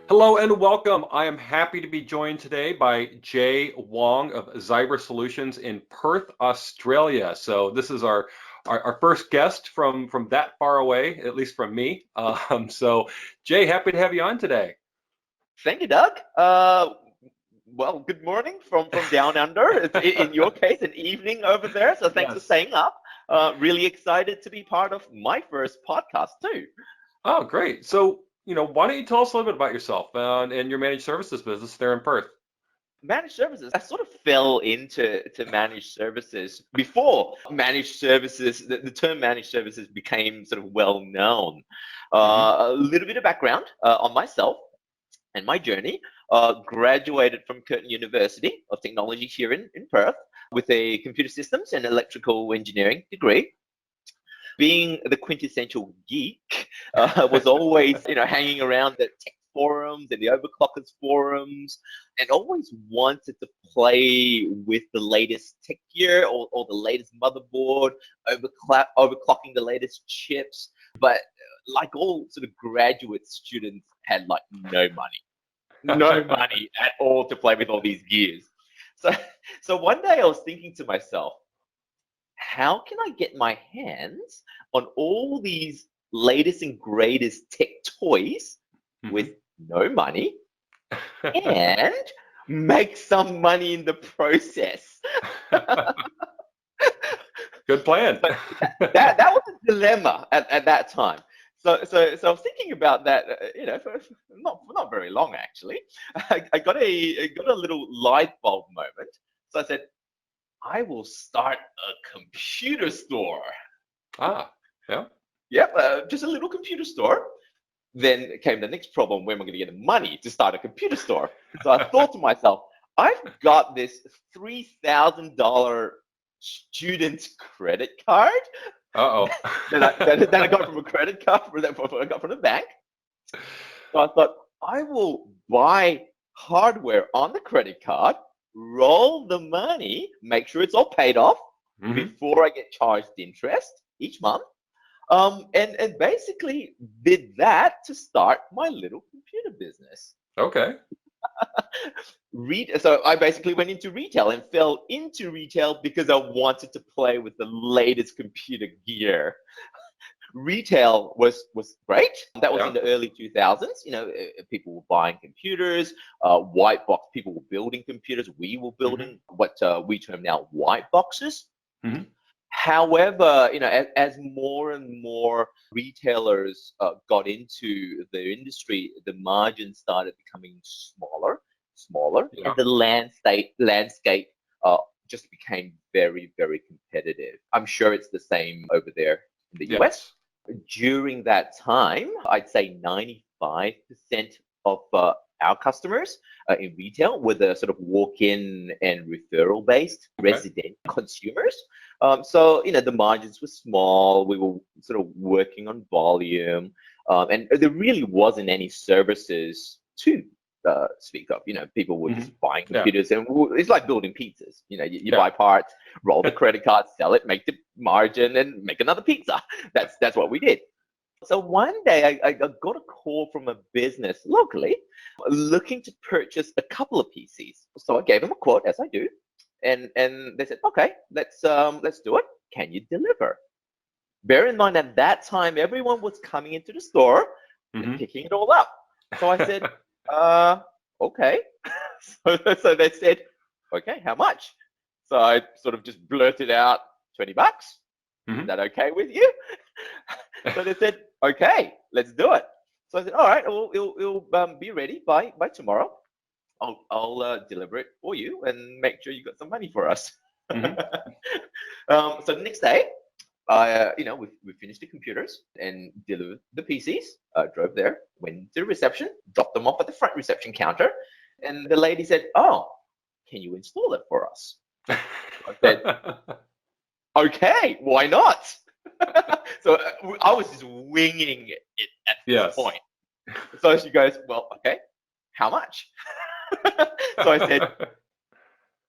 Hello and welcome. I am happy to be joined today by Jay Wong of Zyber Solutions in Perth, Australia. So this is our first guest from that far away, at least from me. So Jay, happy to have you on today. Thank you, Doug. Well, good morning from down under. It's in your case, an evening over there. So thanks for Yes. staying up. Really excited to be part of my first podcast too. Oh, great. So, why don't you tell us a little bit about yourself and your managed services business there in Perth? Managed services. I sort of fell into managed services before managed services. The term managed services became sort of well known. Hmm. A little bit of background on myself and my journey. Graduated from Curtin University of Technology here in Perth with a computer systems and electrical engineering degree. Being the quintessential geek, was always hanging around the tech forums and the overclockers forums, and always wanted to play with the latest tech gear or the latest motherboard, overclocking the latest chips. But like all sort of graduate students, had like no money at all to play with all these gears. So, so one day I was thinking to myself, how can I get my hands on all these latest and greatest tech toys with Hmm. no money and make some money in the process? Good plan. So that was a dilemma at that time. So I was thinking about that, for not very long actually. I got a little light bulb moment. So I said, I will start a computer store. Ah, yeah. Yep, just a little computer store. Then came the next problem: where am I going to get the money to start a computer store? So I thought to myself, I've got this $3,000 student credit card Uh-oh. that I got from a credit card that I got from the bank. So I thought I will buy hardware on the credit card, roll the money, make sure it's all paid off Hmm. before I get charged interest each month. And basically did that to start my little computer business. Okay. So I basically went into retail and fell into retail because I wanted to play with the latest computer gear. Retail was great. That was in Yeah. the early 2000s. People were buying computers, white box. People were building computers. We were Hmm. building what we term now white boxes. Hmm. However, as more and more retailers got into the industry, the margins started becoming smaller, and Yeah. the landscape just became very, very competitive. I'm sure it's the same over there in the US. Yes. During that time, I'd say 95% of our customers in retail were the sort of walk-in and referral-based Okay. resident consumers. So, the margins were small. We were sort of working on volume, and there really wasn't any services to speak of. People were Hmm. just buying Yeah. computers, and it's like building pizzas. You Yeah. buy parts, roll the credit card, sell it, make the margin, and make another pizza. That's what we did. So one day I got a call from a business locally looking to purchase a couple of PCs. So I gave them a quote, as I do, and they said, okay, let's do it. Can you deliver? Bear in mind at that time everyone was coming into the store and Hmm. picking it all up. So I said, uh, okay. So they said, okay, how much? So I sort of just blurted out $20. Is Hmm. that okay with you? So they said, okay, let's do it. So I said, all right, it'll be ready by tomorrow. I'll deliver it for you and make sure you got some money for us. Hmm. So the next day, we finished the computers and delivered the PCs. Drove there, went to the reception, dropped them off at the front reception counter, and the lady said, "Oh, can you install it for us?" I said, "Okay, why not?" So I was just winging it at this Yes. point. So she goes, "Well, okay, how much?" So I said,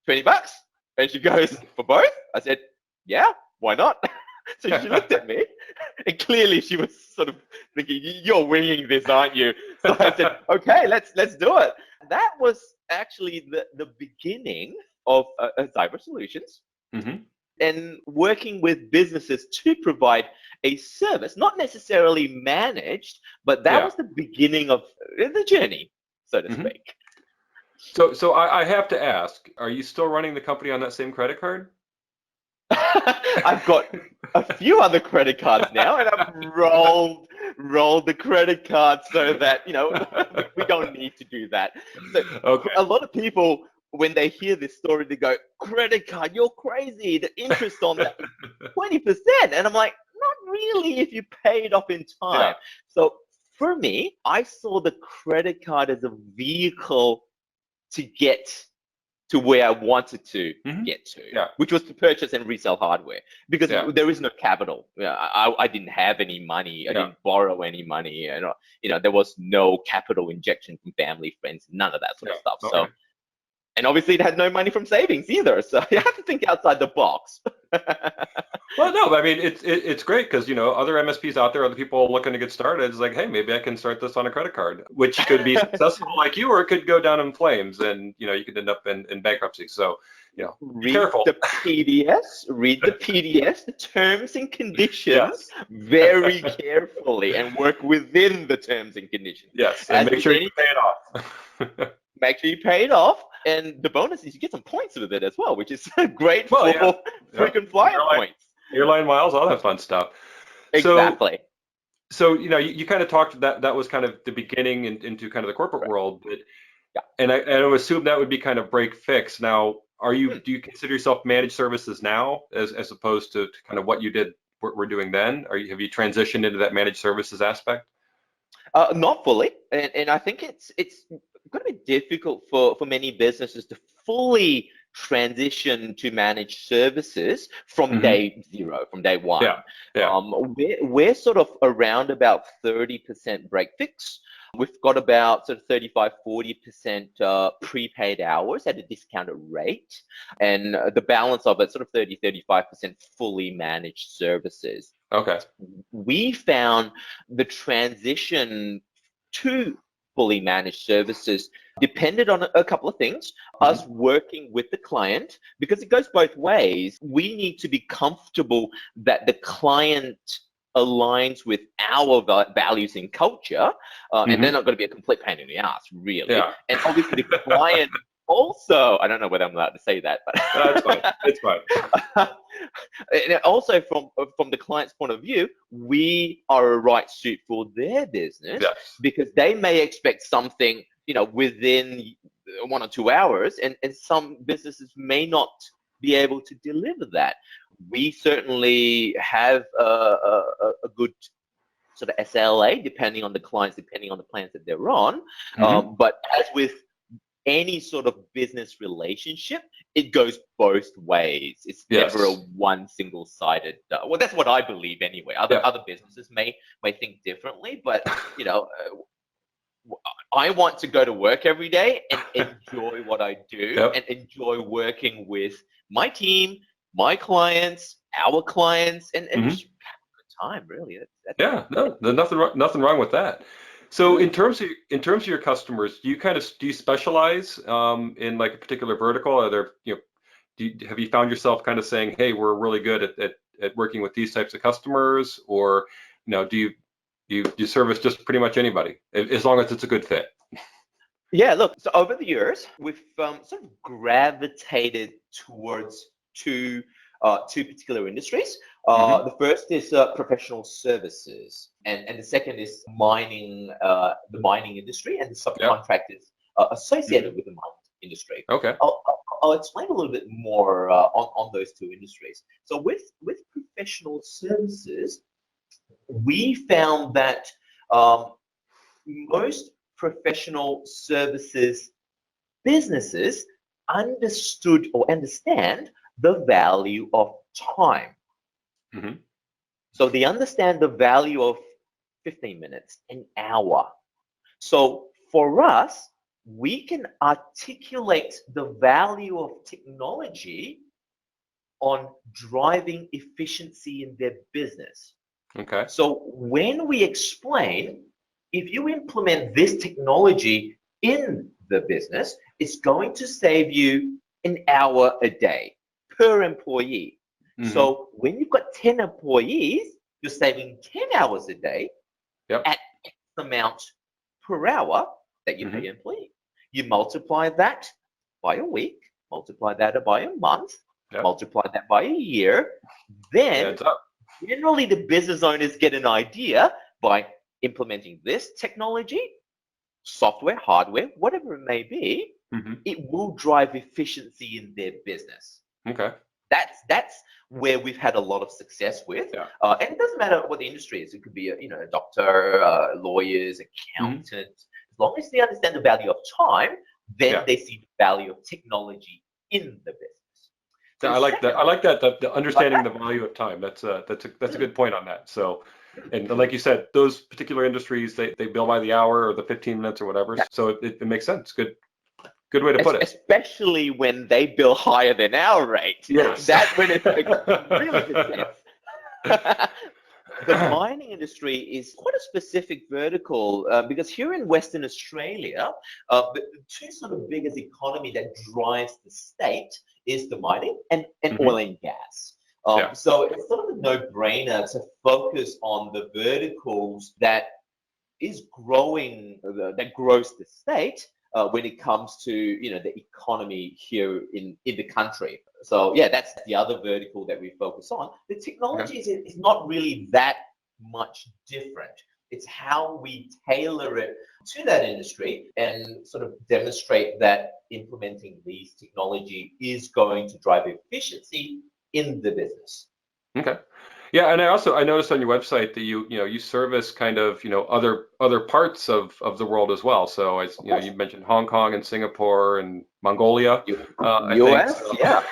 $20. And she goes, "For both?" I said, "Yeah, why not?" So she looked at me, and clearly she was sort of thinking, "You're winging this, aren't you?" So I said, "Okay, let's do it." That was actually the beginning of Cyber Solutions, Hmm. and working with businesses to provide a service, not necessarily managed, but that Yeah. was the beginning of the journey, so to Hmm. speak. So I have to ask, are you still running the company on that same credit card? I've got a few other credit cards now, and I've rolled the credit card so that we don't need to do that. So Okay. a lot of people, when they hear this story, they go, "Credit card, you're crazy. The interest on that 20%," and I'm like, "Not really if you pay it off in Yeah. time." So for me, I saw the credit card as a vehicle to get to where I wanted to Hmm. get to, Yeah. which was to purchase and resell hardware, because Yeah. there is no capital. I didn't have any money. I Yeah. didn't borrow any money. There was no capital injection from family, friends, none of that sort Yeah. of stuff. Okay. So, and obviously it had no money from savings either. So you have to think outside the box. Well, no, but I mean it's great because other MSPs out there, other people looking to get started. It's like, hey, maybe I can start this on a credit card, which could be successful like you, or it could go down in flames, and you could end up in bankruptcy. So be Read careful. the PDS, the terms and conditions Yes, very carefully, and work within the terms and conditions. yes, and As make with sure you any, pay it off. make sure you pay it off, and the bonus is you get some points with it as well, which is great Well, yeah, for yeah, frequent flyer airline points. airline miles, all that fun stuff. So Exactly. so you kind of talked that was kind of the beginning into kind of the corporate Right. world, but Yeah. and I would assume that would be kind of break fix. Now, Hmm. do you consider yourself managed services now as opposed to kind of what you did were doing then? Have you transitioned into that managed services aspect? Not fully, and I think it's going to be difficult for many businesses to fully transition to managed services from Hmm. day zero, from day one. Yeah, yeah. We're sort of around about 30% break fix. We've got about sort of 35-40% prepaid hours at a discounted rate, and the balance of it, sort of 30-35% fully managed services. Okay. We found the transition to fully managed services depended on a couple of things. Hmm. Us working with the client, because it goes both ways. We need to be comfortable that the client aligns with our values and culture, and they're Hmm. not going to be a complete pain in the ass, really. Yeah. And obviously, the client also, I don't know whether I'm allowed to say that, That's fine. but It's fine. and also from the client's point of view, we are a right suit for their business, Yes. because they may expect something within 1 or 2 hours, and some businesses may not be able to deliver that. We certainly have a good sort of SLA depending on the clients, depending on the plans that they're on. Hmm. But as with any sort of business relationship, it goes both ways. It's never a Yes. one single-sided. Well, that's what I believe anyway. Other Yeah. other businesses may think differently, but I want to go to work every day and enjoy what I do, Yep. and enjoy working with my team, my clients, our clients, and Hmm. just have a good time. Really, that's Yeah. No, there's nothing wrong with that. So in terms of your customers, do you specialize in like a particular vertical? Are there have you found yourself kind of saying, hey, we're really good at working with these types of customers, or do you service just pretty much anybody as long as it's a good fit? Yeah, look, so over the years, we've sort of gravitated towards two particular industries. Hmm. The first is professional services, and the second is mining, the mining industry, and the Yeah. subcontractors Hmm. associated with the mining industry. Okay. I'll explain a little bit more on those two industries. So with professional services, we found that um, most professional services businesses understood or understand the value of time. Hmm. So they understand the value of 15 minutes, an hour. So for us, we can articulate the value of technology on driving efficiency in their business. Okay. So when we explain, if you implement this technology in the business, it's going to save you an hour a day per employee. Mm-hmm. So when you've got 10 employees, you're saving 10 hours a day Yep. at X amount per hour that you pay your employee. You multiply that by a week, multiply that by a month, Yep. multiply that by a year, then Adds up. generally the business owners get an idea by implementing this technology, software, hardware, whatever it may be, Mm-hmm. it will drive efficiency in their business. Okay. That's where we've had a lot of success with, Yeah. and it doesn't matter what the industry is. It could be a doctor, lawyers, accountants. As long as they understand the value of time, then they see the value of technology in the business. So Yeah, I like that. I like that. The understanding the value of time. That's a good point on that. So, and like you said, those particular industries they bill by the hour or the 15 minutes or whatever. Yeah. So it makes sense. Good way to put it. Especially when they bill higher than our rate. Yes. That's when it makes really good sense. The mining industry is quite a specific vertical because here in Western Australia, the two sort of biggest economy that drives the state is the mining and oil and gas. Yeah. So it's sort of a no-brainer to focus on the verticals that is growing, that grows the state when it comes to the economy here in the country. So yeah, that's the other vertical that we focus on. The technology is not really that much different. It's how we tailor it to that industry and sort of demonstrate that implementing these technology is going to drive efficiency in the business. Okay. Yeah, and I noticed on your website that you service kind of other parts of the world as well. So as you mentioned Hong Kong and Singapore and Mongolia, I think. US, So. yeah.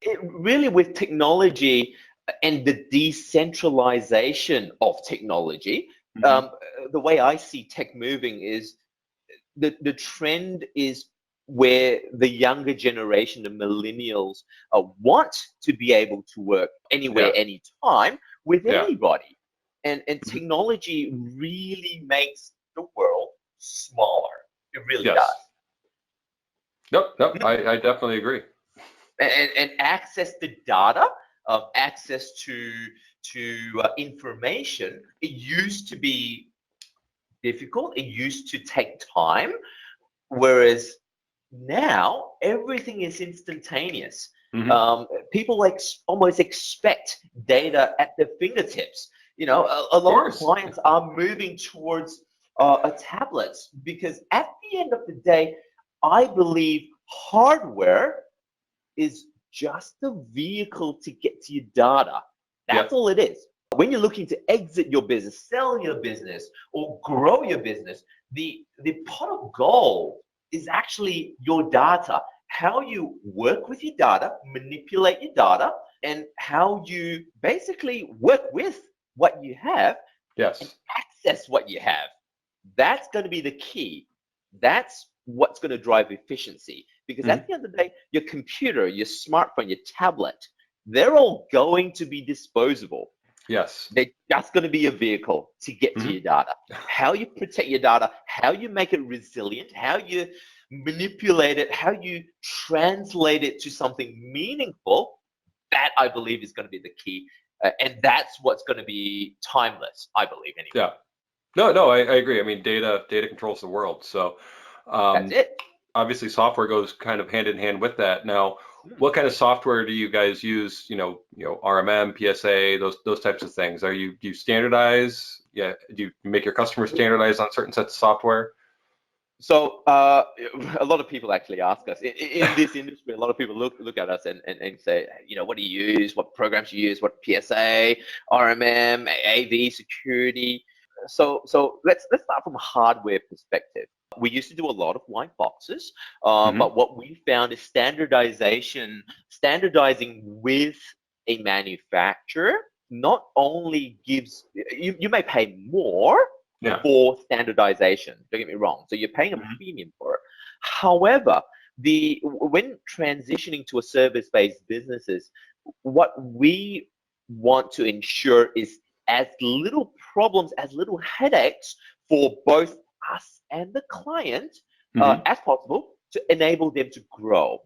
It really, with technology and the decentralization of technology, the way I see tech moving is the trend is where the younger generation, the millennials, want to be able to work anywhere, anytime with anybody. And technology really makes the world smaller. It really does. Nope, I definitely agree. And access to data, access to information, it used to be difficult. It used to take time, whereas now everything is instantaneous. People almost expect data at their fingertips. A lot of clients are moving towards tablets because at the end of the day, I believe hardware is just a vehicle to get to your data. That's all it is. When you're looking to exit your business, sell your business, or grow your business, the pot of gold is actually your data. How you work with your data, manipulate your data, and how you basically work with what you have and access what you have. That's going to be the key. That's what's going to drive efficiency. Because at the end of the day, your computer, your smartphone, your tablet, they're all going to be disposable. Yes. They're just going to be a vehicle to get to your data. How you protect your data, how you make it resilient, how you manipulate it, how you translate it to something meaningful, that I believe is going to be the key. And that's what's going to be timeless, I believe, anyway. Yeah. No, I agree. I mean, data controls the world. So that's it. Obviously, software goes kind of hand in hand with that. Now, what kind of software do you guys use? RMM, PSA, those types of things. Do you standardize? Yeah. Do you make your customers standardize on certain sets of software? So a lot of people actually ask us in this industry. A lot of people look at us and say, what do you use? What programs do you use? What PSA, RMM, AV, security? So let's start from a hardware perspective. We used to do a lot of white boxes, but what we found is standardizing with a manufacturer not only gives you may pay more for standardization. Don't get me wrong. So you're paying a premium for it. However, When transitioning to a service-based businesses, what we want to ensure is as little problems, as little headaches for both us and the client as possible to enable them to grow.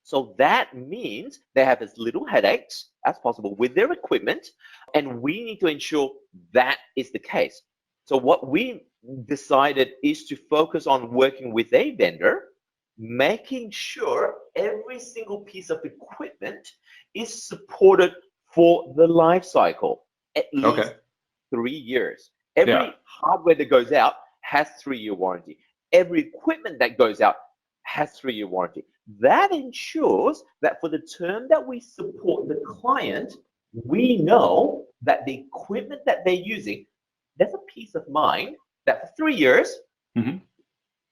So that means they have as little headaches as possible with their equipment, and we need to ensure that is the case. So what we decided is to focus on working with a vendor, making sure every single piece of equipment is supported for the life cycle, at least 3 years. Every hardware that goes out has 3-year warranty. Every equipment that goes out has 3-year warranty. That ensures that for the term that we support the client, we know that the equipment that they're using, there's a peace of mind that for 3 years,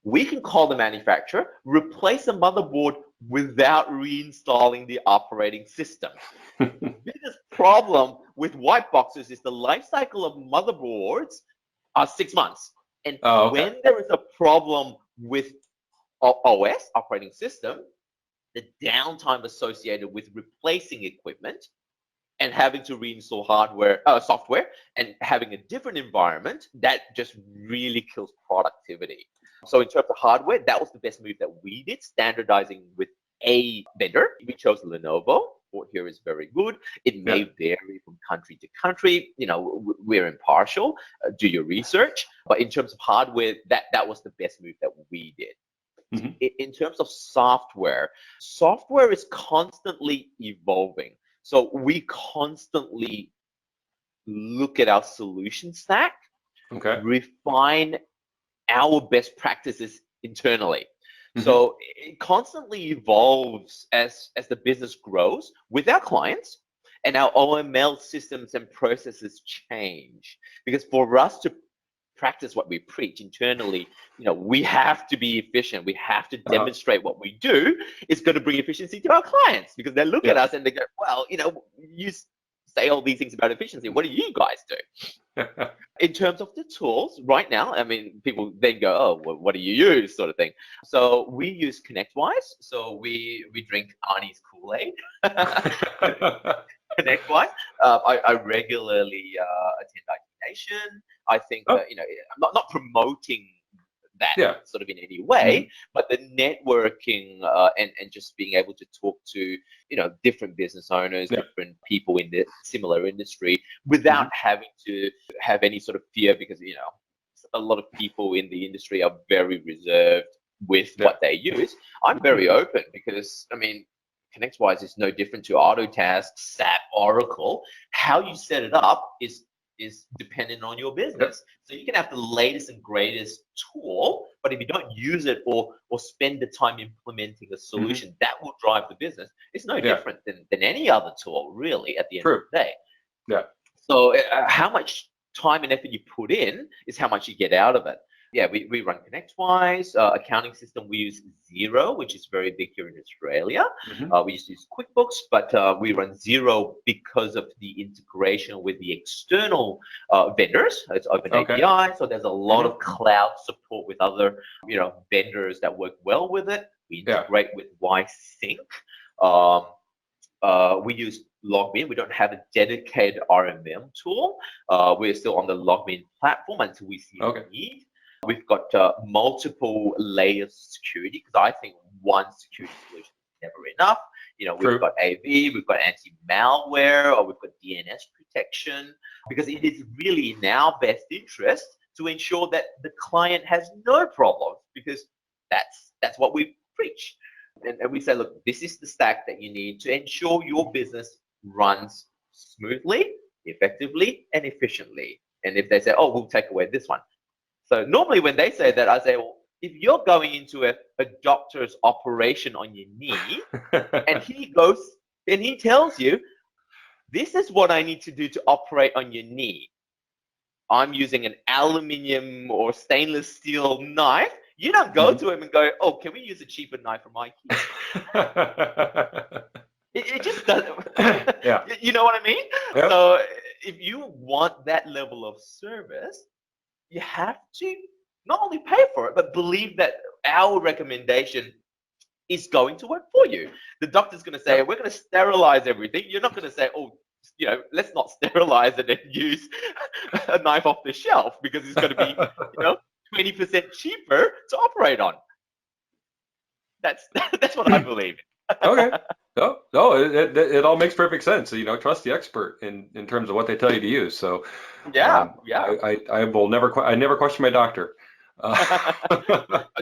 we can call the manufacturer, replace a motherboard without reinstalling the operating system. The biggest problem with white boxes is the life cycle of motherboards are 6 months. And when there is a problem with OS, operating system, the downtime associated with replacing equipment and having to reinstall software and having a different environment, that just really kills productivity. So in terms of hardware, that was the best move that we did, standardizing with a vendor. We chose Lenovo. What here is very good. It may vary from country to country. We're impartial. Do your research. But in terms of hardware, that was the best move that we did. In terms of software is constantly evolving. So we constantly look at our solution stack, refine our best practices internally. So it constantly evolves as the business grows with our clients, and our OML systems and processes change. Because for us to practice what we preach internally, we have to be efficient. We have to demonstrate what we do is going to bring efficiency to our clients, because they look at us and they go, well, you say all these things about efficiency. What do you guys do? In terms of the tools, right now, people then go, oh, well, what do you use, sort of thing. So we use ConnectWise. So we drink Arnie's Kool-Aid. ConnectWise. I regularly attend IT Nation. I think that, I'm not promoting that sort of in any way, but the networking and just being able to talk to different business owners, different people in the similar industry without having to have any sort of fear, because a lot of people in the industry are very reserved with what they use. I'm very open, because ConnectWise is no different to Autotask, SAP, Oracle. How you set it up is dependent on your business. So you can have the latest and greatest tool, but if you don't use it or spend the time implementing a solution that will drive the business, it's no different than any other tool, really, at the end of the day. So how much time and effort you put in is how much you get out of it. We run ConnectWise. Accounting system, we use Xero, which is very big here in Australia. We used to use QuickBooks, but we run Xero because of the integration with the external vendors. It's open API, so there's a lot of cloud support with other vendors that work well with it. We integrate with YSync. We use LogMeIn. We don't have a dedicated RMM tool. We're still on the LogMeIn platform until we see the need. We've got multiple layers of security, because I think one security solution is never enough. We've got AV, we've got anti-malware, or we've got DNS protection, because it is really in our best interest to ensure that the client has no problems, because that's what we preach. And we say, look, this is the stack that you need to ensure your business runs smoothly, effectively, and efficiently. And if they say, oh, we'll take away this one. So normally when they say that, I say, well, if you're going into a doctor's operation on your knee, and he goes and he tells you, this is what I need to do to operate on your knee. I'm using an aluminium or stainless steel knife. You don't go to him and go, oh, can we use a cheaper knife from IKEA? It just doesn't. You know what I mean? So if you want that level of service, you have to not only pay for it, but believe that our recommendation is going to work for you. The doctor's going to say, Yep. we're going to sterilize everything. You're not going to say, oh, let's not sterilize it and use a knife off the shelf because it's going to be, 20% cheaper to operate on. That's that's what I believe. Okay. No, no, it all makes perfect sense. So, trust the expert in terms of what they tell you to use. So, Yeah, yeah. I will never, I never question my doctor.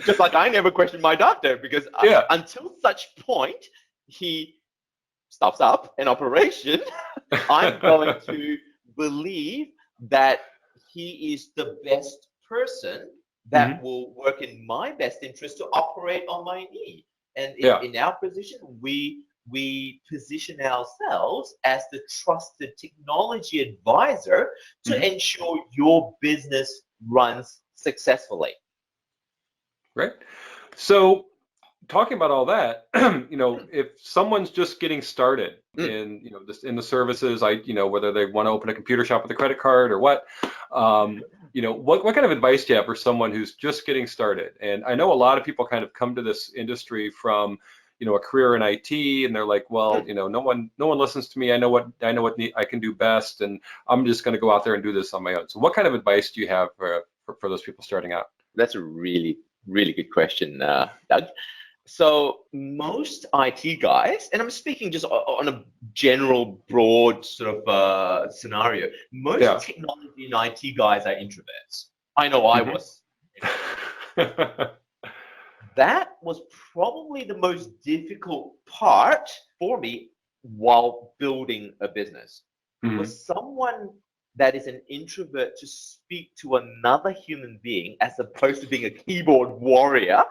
Just like I never questioned my doctor because Yeah. until such point he stops up an operation, I'm going to believe that he is the best person that Hmm. will work in my best interest to operate on my knee. And Yeah. in our position, we position ourselves as the trusted technology advisor to Hmm. ensure your business runs successfully. Right. So, talking about all that, if someone's just getting started Mm. in the services, whether they want to open a computer shop with a credit card or what, what kind of advice do you have for someone who's just getting started? And I know a lot of people kind of come to this industry from, a career in IT, and they're like, well, Mm. no one listens to me. I know what I can do best, and I'm just going to go out there and do this on my own. So, what kind of advice do you have for those people starting out? That's a really, really good question, Doug. So most IT guys, and I'm speaking just on a general, broad sort of scenario. Most Yeah. technology and IT guys are introverts. I know I Hmm. was. That was probably the most difficult part for me while building a business. For Hmm. someone that is an introvert to speak to another human being as opposed to being a keyboard warrior,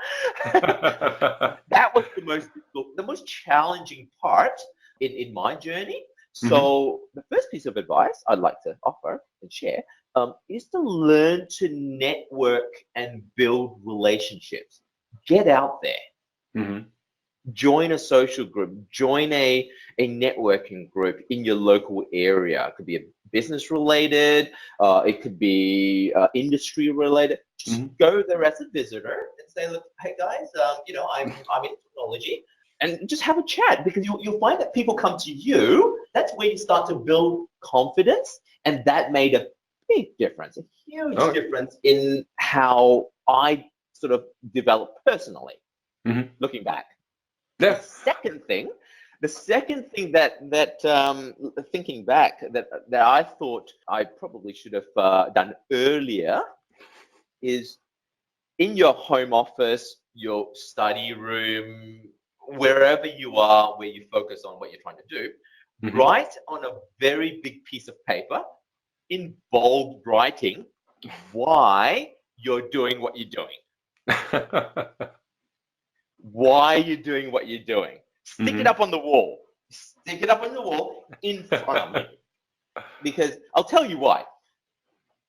that was the most difficult, the most challenging part in my journey. Hmm. So the first piece of advice I'd like to offer and share is to learn to network and build relationships. Get out there, Hmm. join a social group, join a networking group in your local area. It could be a business related, it could be industry related. Just Hmm. go there as a visitor and say, look, hey guys, I'm in technology, and just have a chat because you'll find that people come to you. That's where you start to build confidence, and that made a big difference, a huge Okay. difference in how I sort of developed personally. Hmm. Looking back. The Yeah. second thing, the second thing that thinking back that I thought I probably should have done earlier is in your home office, your study room, wherever you are, where you focus on what you're trying to do, Hmm. write on a very big piece of paper in bold writing why you're doing what you're doing. Why you're doing what you're doing. Stick it Hmm. up on the wall. Stick it up on the wall in front of you. Because I'll tell you why.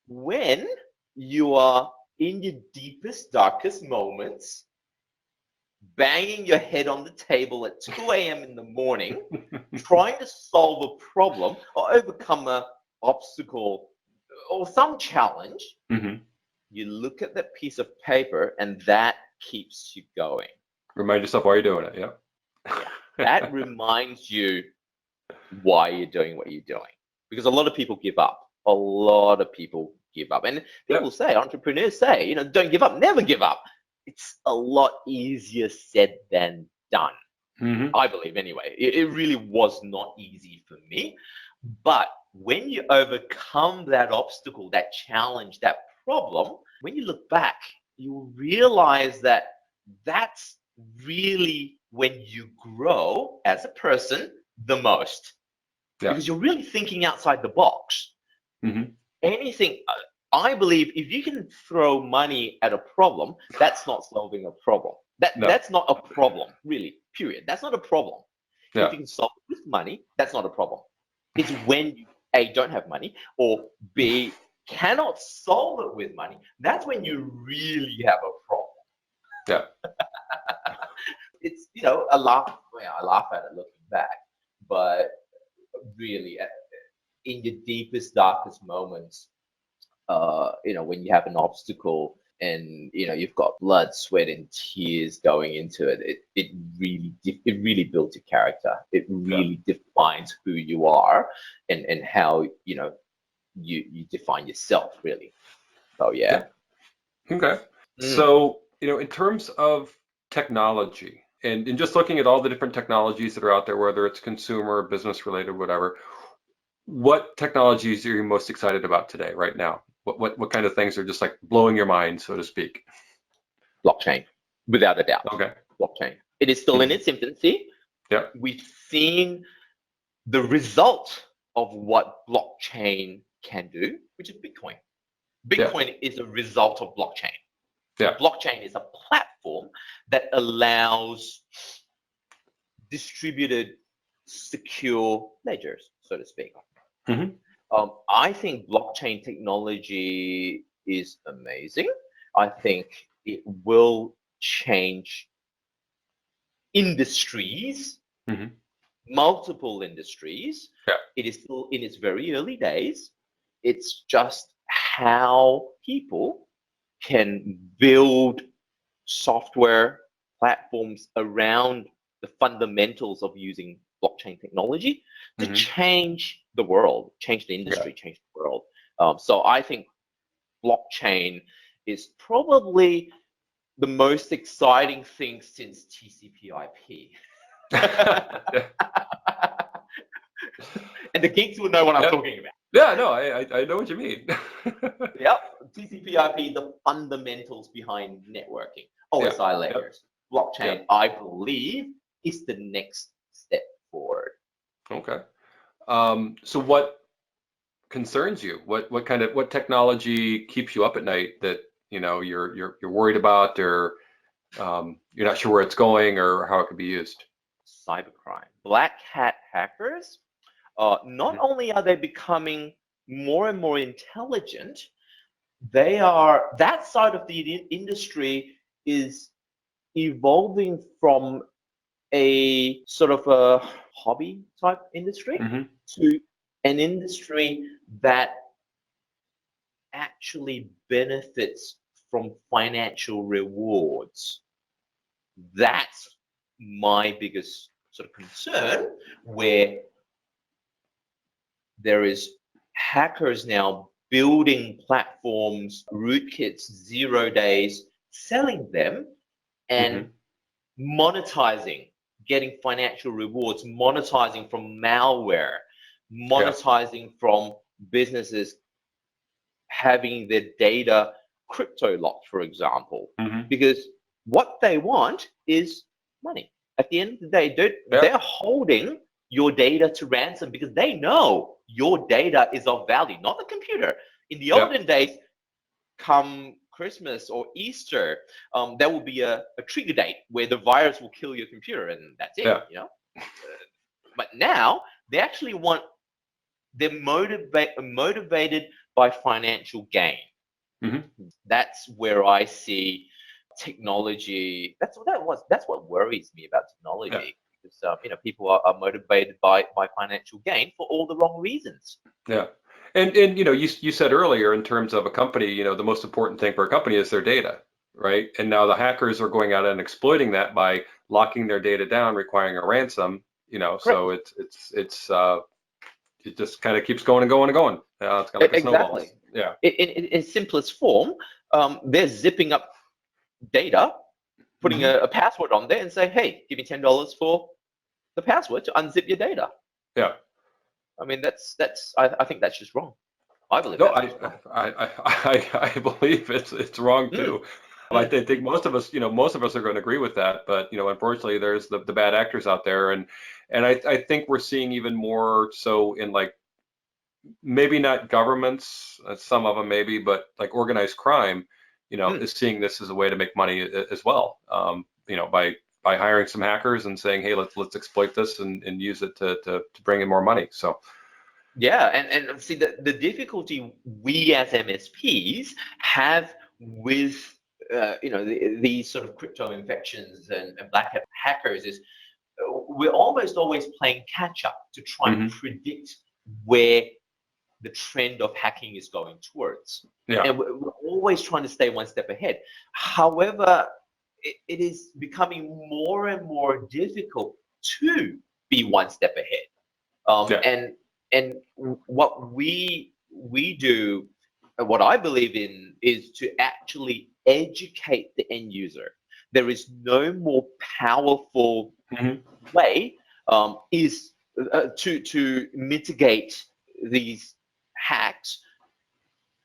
When you are in your deepest, darkest moments, banging your head on the table at 2 a.m. in the morning, trying to solve a problem or overcome an obstacle or some challenge, Hmm. you look at that piece of paper and that keeps you going. Remind yourself why you're doing it. Yeah. Yeah. That reminds you why you're doing what you're doing. Because a lot of people give up. A lot of people give up. And people Yep. say, entrepreneurs say, don't give up, never give up. It's a lot easier said than done. Hmm. I believe anyway. It really was not easy for me. But when you overcome that obstacle, that challenge, that problem, when you look back, you realize that that's really when you grow as a person the most Yeah. because you're really thinking outside the box. Hmm. Anything, I believe, if you can throw money at a problem, that's not solving a problem. No. That's not a problem, really. Period. That's not a problem. If Yeah. you can solve it with money, that's not a problem. It's when you A, don't have money, or B, cannot solve it with money. That's when you really have a problem. Yeah. It's a laugh. Well, I laugh at it looking back, but really, in your deepest, darkest moments, when you have an obstacle, and you've got blood, sweat, and tears going into it. It really builds your character. It really defines who you are, and how you define yourself, really. So yeah. Okay. Mm. So, in terms of technology and just looking at all the different technologies that are out there, whether it's consumer, business related, whatever, what technologies are you most excited about today, right now? What kind of things are just like blowing your mind, so to speak? Blockchain, without a doubt. Okay. Blockchain. It is still in its infancy. Yeah. We've seen the result of what blockchain can do, which is Bitcoin. Yeah. Bitcoin is a result of blockchain. Yeah. Blockchain is a platform that allows distributed, secure ledgers, so to speak. Hmm. I think blockchain technology is amazing. I think it will change industries, Hmm. multiple industries. Yeah. It is still in its very early days. It's just how people can build software platforms around the fundamentals of using blockchain technology to Hmm. change the world, change the Yeah. industry, change the world. So I think blockchain is probably the most exciting thing since TCP/IP. Yeah. And the geeks will know what I'm Yeah. talking about. Yeah, no, I know what you mean. Yep, TCP/IP, the fundamentals behind networking, Yeah. OSI Yeah. layers, Yeah. blockchain, I believe, is the next step forward. Okay. So what concerns you? What technology keeps you up at night that you're worried about, or you're not sure where it's going or how it could be used? Cybercrime, black hat hackers. Not Mhm. only are they becoming more and more intelligent, that side of the industry is evolving from a sort of a hobby type industry Mhm. to an industry that actually benefits from financial rewards. That's my biggest sort of concern, where there is hackers now building platforms, rootkits, 0 days, selling them and Mhm. monetizing, getting financial rewards, monetizing from malware, Yeah. monetizing from businesses having their data crypto locked, for example, Mhm. because what they want is money. At the end of the day, Yeah. they're holding your data to ransom because they know your data is of value, not the computer. In the Yeah. olden days, come Christmas or Easter, there will be a trigger date where the virus will kill your computer, and that's it. Yeah. But now they actually want, they're motivated by financial gain. Mhm. That's where I see technology. That's what worries me about Yeah. technology, because people are motivated by financial gain for all the wrong reasons. Yeah. And you said earlier in terms of a company, the most important thing for a company is their data, right? And now the hackers are going out and exploiting that by locking their data down, requiring a ransom, so Correct. it just kind of keeps going and going and going. It's kind of like a snowball. Exactly. Yeah. In simplest form, they're zipping up data, putting Hmm. a password on there, and say, "Hey, give me $10 for the password to unzip your data." Yeah. I mean, I think that's just wrong. I believe No, that's I just wrong. I I believe it's wrong Mm, too. I mm, think most of us are going to agree with that, but unfortunately, there's the bad actors out there, and I think we're seeing even more so in like maybe not governments, some of them maybe, but like organized crime, mm. is seeing this as a way to make money as well. By hiring some hackers and saying, hey, let's exploit this and use it to bring in more money. So Yeah, and see the difficulty we as MSPs have with these sort of crypto infections and black hat hackers is, we're almost always playing catch up to try and mhm. predict where the trend of hacking is going towards. Yeah. And we're always trying to stay one step ahead. However, it is becoming more and more difficult to be one step ahead. Yeah. And what we do, what I believe in, is to actually educate the end user. There is no more powerful Mhm. way is to mitigate these hacks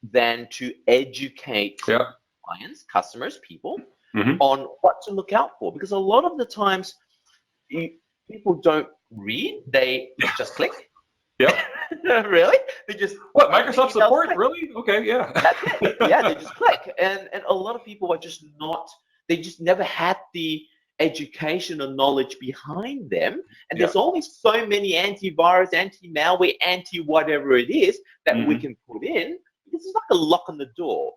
than to educate Yeah. clients, customers, people Mhm. on what to look out for. Because a lot of the times you, people don't read, they just click. Yep. Really? They just What, open the Microsoft emails, support? click. Really? Okay, yeah. That's it. Yeah, they just click. And a lot of people are just not, they just never had the education or knowledge behind them. And Yeah. there's only so many antivirus, anti-malware, anti-whatever it is that we Mhm. can put in, because it's like a lock on the door.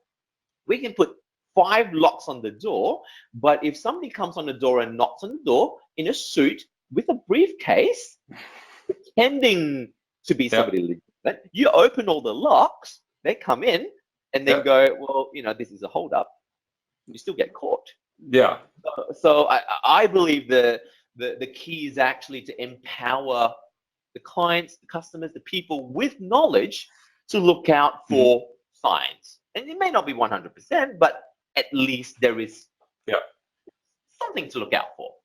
We can put 5 locks on the door, but if somebody comes on the door and knocks on the door in a suit with a briefcase, pretending to be Yeah. somebody legitimate, you open all the locks, they come in and then Yeah. go, well, this is a holdup. You still get caught. Yeah. So I believe the key is actually to empower the clients, the customers, the people with knowledge to look out Mhm. for signs. And it may not be 100%, but at least there is Yeah. something to look out for.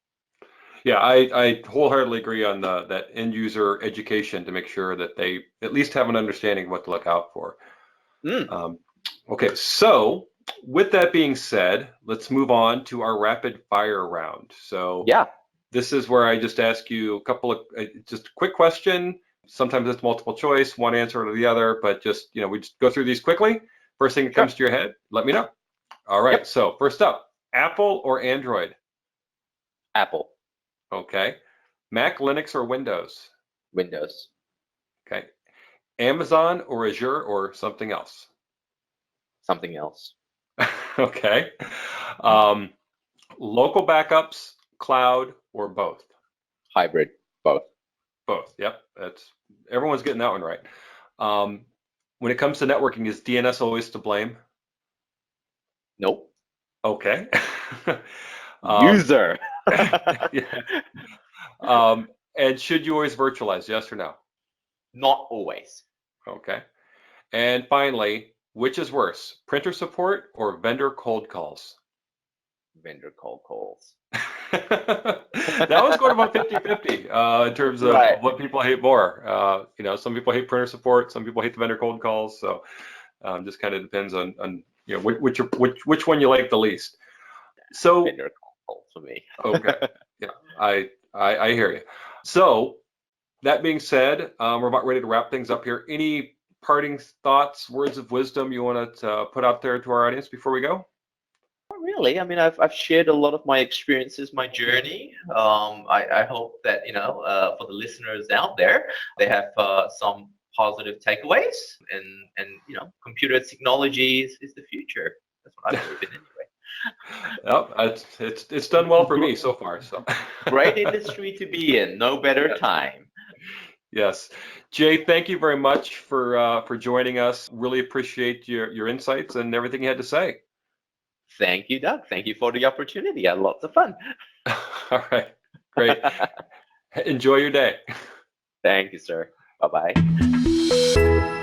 Yeah, I wholeheartedly agree on that end user education to make sure that they at least have an understanding of what to look out for. Mm, Um, okay, so with that being said, let's move on to our rapid fire round. So yeah, this is where I just ask you a couple of just a quick question. Sometimes it's multiple choice, one answer or the other, but just we just go through these quickly. First thing that sure. comes to your head, let me know. All right, Yep. so first up, Apple or Android? Apple, Okay. Mac, Linux, or Windows? Windows, Okay. Amazon or Azure or something else? something else. Okay. Um, Local backups, cloud, or both? Hybrid, both. Both. Yep. That's everyone's getting that one right. Um, when it comes to networking, is DNS always to blame? Nope. Okay. um, User. yeah. And should you always virtualize? Yes or no? Not always. Okay. And finally, which is worse, printer support or vendor cold calls? Vendor cold calls. That was going about 50-50 in terms of Right. what people hate more. Some people hate printer support, some people hate the vendor cold calls. So just kind of depends on which one you like the least. So Vendor cold calls for me. okay, yeah, I hear you. So that being said, we're about ready to wrap things up here. Any parting thoughts, words of wisdom you want to put out there to our audience before we go? Not really. I mean, I've shared a lot of my experiences, my journey. I hope that for the listeners out there, they have some positive takeaways, and computer technology is the future. That's what I believe in anyway. Yep, it's done well for me so far. So Great industry to be in. No better yes, time. yes. Jay, thank you very much for joining us. Really appreciate your insights and everything you had to say. Thank you, Doug. Thank you for the opportunity. I had lots of fun. All right, great. Enjoy your day. Thank you, sir. Bye bye.